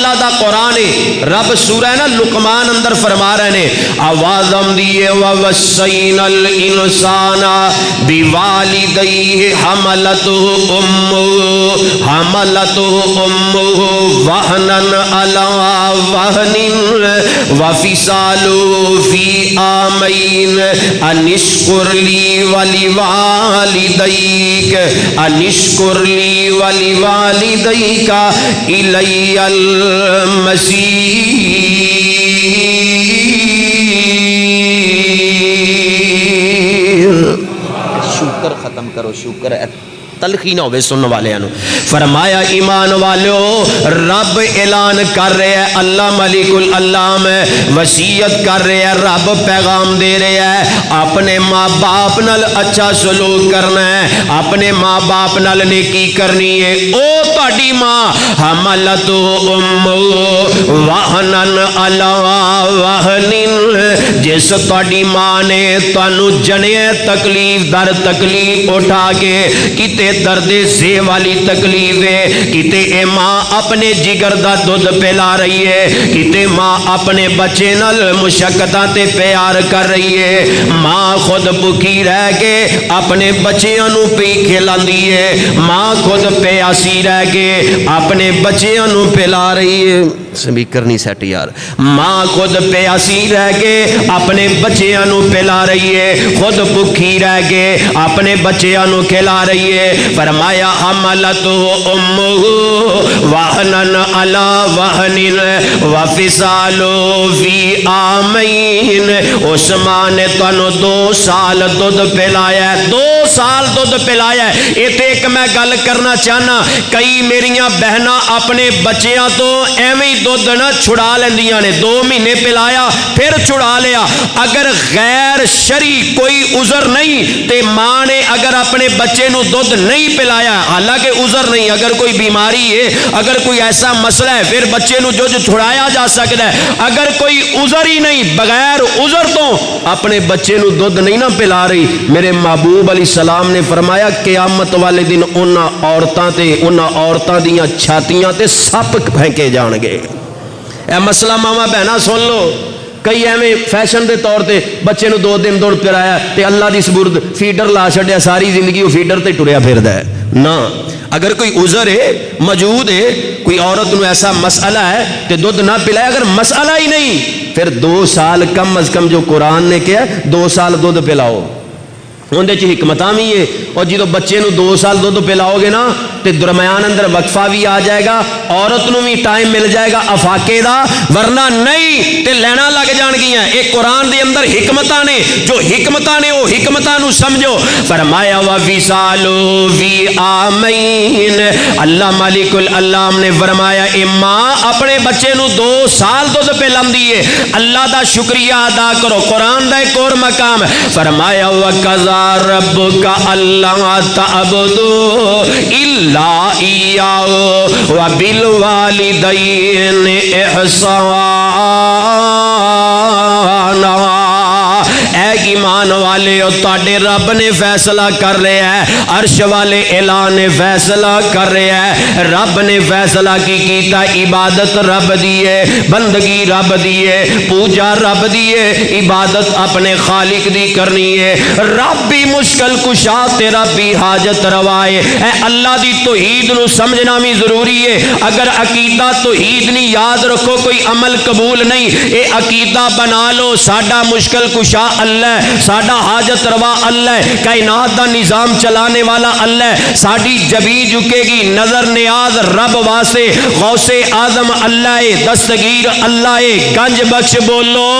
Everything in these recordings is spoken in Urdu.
اللہ دا قرآن ہے. رب سورہ نا لقمان اندر فرما رہے ہیں آواز آمدی ہے وَوَصَّيْنَا الْإِنسَانَ بِوَالِدَيْهِ حَمَلَتْهُ أُمُّهُ وَهْنًا عَلَى وَهْنٍ وَفِصَالُهُ فِي عَامَيْنِ أَنِ اشْكُرْ لِي وَلِوَالِدَيْكَ إِلَيَّ الْمَصِيرُ. شکر ختم کرو, شکر تلخی نہ ہوئے سننے والے ہیں. فرمایا ایمان والو رب اعلان کر رہے ہیں, اللہ ملک العلام وصیت کر رہے ہیں, رب پیغام دے رہے ہیں اپنے ماں باپ نال اچھا سلوک کرنا ہے, اپنے ماں باپ نال نیکی کرنی ہے. او تہاڈی ماں حملت وہنن علی وہن, جس تہاڈی ماں نے تانوں جنے تکلیف در تکلیف اٹھا کے کتے درد سے والی تکلیف ہے, کتے اے ماں اپنے جگر دا دودھ پلا رہی ہے, کتے ماں اپنے بچے نال مشقتاں تے پیار کر رہی ہے, ماں خود بھوکی رہ کے اپنے بچیاں نو پی کھلاندی ہے, ماں خود پیاسی رہ کے اپنے بچیاں نو پلا رہی ہے. سپیکر نہیں سیٹ یار. ماں خود پیاسی رہ کے اپنے بچیاں نو پلا رہی ہے, خود بھوکی رہ کے اپنے بچیاں نو کھلا رہی ہے. فرمایا حملتہ امہ وہنن علی وہن وفصالہ فی عامین. اس ماں نے تانوں 2 سال دودھ پلایا ہے, 2 سال دودھ پلایا ہے. ایتھے ایک میں گل کرنا چاہنا, کئی میریاں بہناں اپنے بچیاں تو ایویں دودھ نہ چھڑا لیندیاں نے, 2 مہینے پلایا پھر چھڑا لیا. اگر غیر شرعی کوئی عذر نہیں تے ماں نے اگر اپنے بچے نو دودھ نہیں پلایا, حالانکہ عذر نہیں, اگر کوئی بیماری ہے, اگر کوئی ایسا مسئلہ ہے پھر بچے نو جو چھڑایا جا سکتا ہے. اگر کوئی عذر ہی نہیں, بغیر عذر تو اپنے بچے نو دودھ نہیں نہ پلا رہی, میرے محبوب علیہ السلام نے فرمایا قیامت والے دن انہاں عورتاں دیاں چھاتیاں تے سپ پھینکے جان گے. اے مسئلہ ماما بہنا سن لو. کئی ایویں فیشن دے طور تے بچے نو 2 دن دودھ پلایا تے اللہ دی سپرد فیڈر لا چھڈیا, ساری زندگی وہ فیڈر تے ٹریا پھردا ہے نا. اگر کوئی عذر ہے موجود ہے, کوئی عورت نو ایسا مسئلہ ہے تے دودھ نہ پلائے, اگر مسئلہ ہی نہیں پھر 2 سال کم از کم جو قرآن نے کہا 2 سال دودھ پلاؤ, اندر چ حکمتاں بھی ہے. اور جدو بچے نو 2 سال دودھ پلاؤ گے نا تے درمیان اندر وقفہ بھی آ جائے گا, عورت نو بھی ٹائم مل جائے گا افاقے دا, ورنہ نہیں تے لینا لگ جان گیاں. ایک قرآن دے اندر حکمتاں نے, جو حکمتاں نے وہ حکمتاں نو سمجھو. فرمایا وَفِصَالُهُ فِي عَامَيْنِ, اللہ مالک العلام نے فرمایا اے ماں اپنے بچے نو 2 سال دودھ پلاندی ہے, اللہ دا شکریہ ادا کرو. قرآن دا ایک اور مقام فرمایا وَقَضَىٰ رَبُّكَ أَلَّا تَعْبُدُوا إِلَّا إِيَّاهُ وَبِالْوَالِدَيْنِ إِحْسَانًا. اے ایمان والے او تاڑے رب نے فیصلہ کر رہے ہیں, عرش والے اعلان نے فیصلہ کر رہے ہیں. رب نے فیصلہ کی کیتا عبادت رب دیئے, بندگی رب دیئے, پوجا رب دیئے, عبادت اپنے خالق دی کرنی ہے. رب بھی مشکل کشا تے رب بھی حاجت روائے. اے اللہ دی توحید نو سمجھنا بھی ضروری ہے. اگر عقیدہ توحید نہیں یاد رکھو کوئی عمل قبول نہیں. اے عقیدہ بنا لو ساڈا مشکل کشا اللہ ہے, ساڈا حاجت روا اللہ ہے, کائنات دا نظام چلانے والا اللہ ہے. ساڈی جبی جھکے گی نظر نیاز رب واسطے, غوث اعظم اللہ ہے, دستگیر اللہ ہے, گنج بخش بولو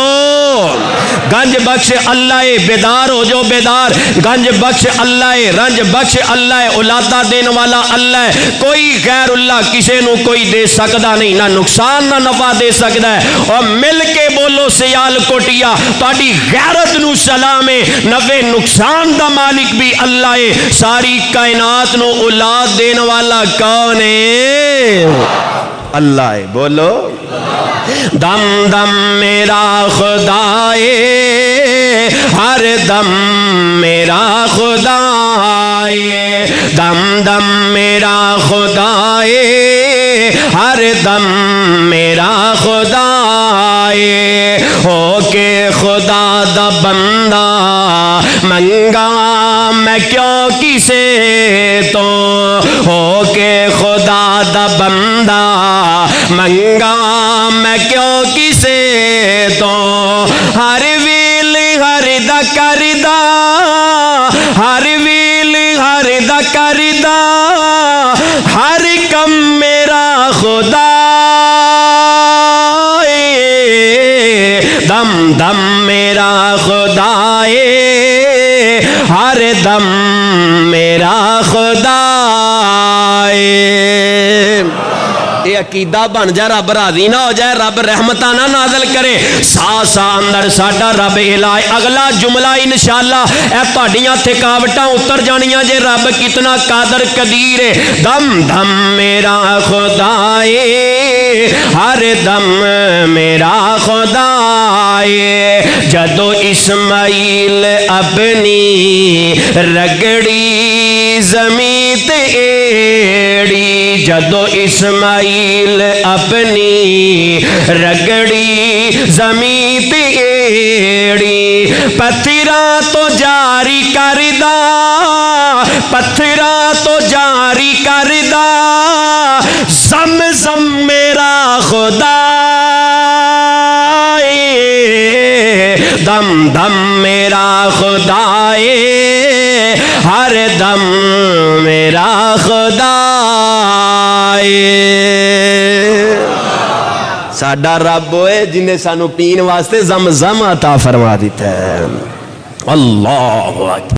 گنج بخش اللہ ہے, بیدار ہو جو بیدار, گنج بخش اللہ ہے, رنج بخش اللہ ہے, اولادہ دین والا اللہ ہے. کوئی غیر اللہ کسے نو کوئی دے سکتا نہیں, نہ نقصان نہ نفع دے سکتا ہے. اور مل کے بولو سیال کوٹیا تہاڈی غیرت نو سلام ہے, نفع نقصان دا مالک بھی اللہ ہے. ساری کائنات نو اولاد دین والا کون ہے؟ اللہ ہے. بولو دم دم میرا خدا ہے, ہر دم میرا خدا ہے, دم دم میرا خدا ہے, ہر ہر دم میرا خدا ہو کے خدا دا بندہ منگا میں کیوں کسے تو ہو کے خدا دا بندہ منگا میں کیوں کسے تو ہر ویل ہر دا کردہ ہر ویل ہر دا کردہ ہر کم میرا خدا دم دم میرا خدا ہر دم میرا خدا یہ عقیدہ بن جائے رب راضی نہ ہو جائے رب رحمتہ نہ نازل کرے سا سا اندر ساڈا رب الہی اگلا جملہ انشاءاللہ اے تہاڈیاں تھکاوٹاں اتر جانیاں جے رب کتنا قادر قدیر ہے دم دم میرا خدا ہر دم میرا خدا جدو اسماعیل اپنی رگڑی زمین تے ایڑی جدو اسماعیل اپنی رگڑی زمین تے ایڑی پتھراں تو جاری کردہ پتھراں تو جاری کردہ زم زم میرا خدا دم دم میرا خدا ہر دم میرا خدا ساڈا رب ہوئے جنہیں سانو پین واسطے زم زم عطا فرما دیتا ہے اللہ اکبر